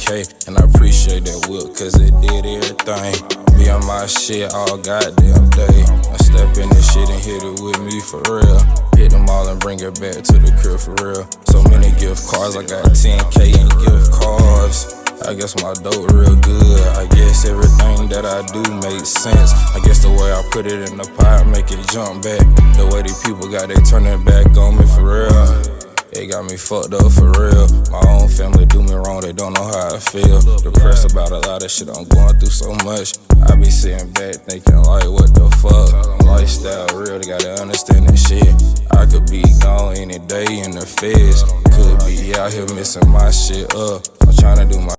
10K, and I appreciate that whip, cause it did everything. Be on my shit all goddamn day. I step in this shit and hit it with me for real. Hit them all and bring it back to the crib for real. So many gift cards, I got 10K in gift cards. I guess my dope real good. I guess everything that I do makes sense. I guess the way I put it in the pot make it jump back. The way these people got they turning back on me for real. They got me fucked up for real. My own family do me wrong, they don't know how I feel. Depressed about a lot of shit, I'm going through so much. I be sitting back thinking like, what the fuck? Lifestyle real, they gotta understand this shit. I could be gone any day in the feds. Could be out here messing my shit up. I'm trying to do my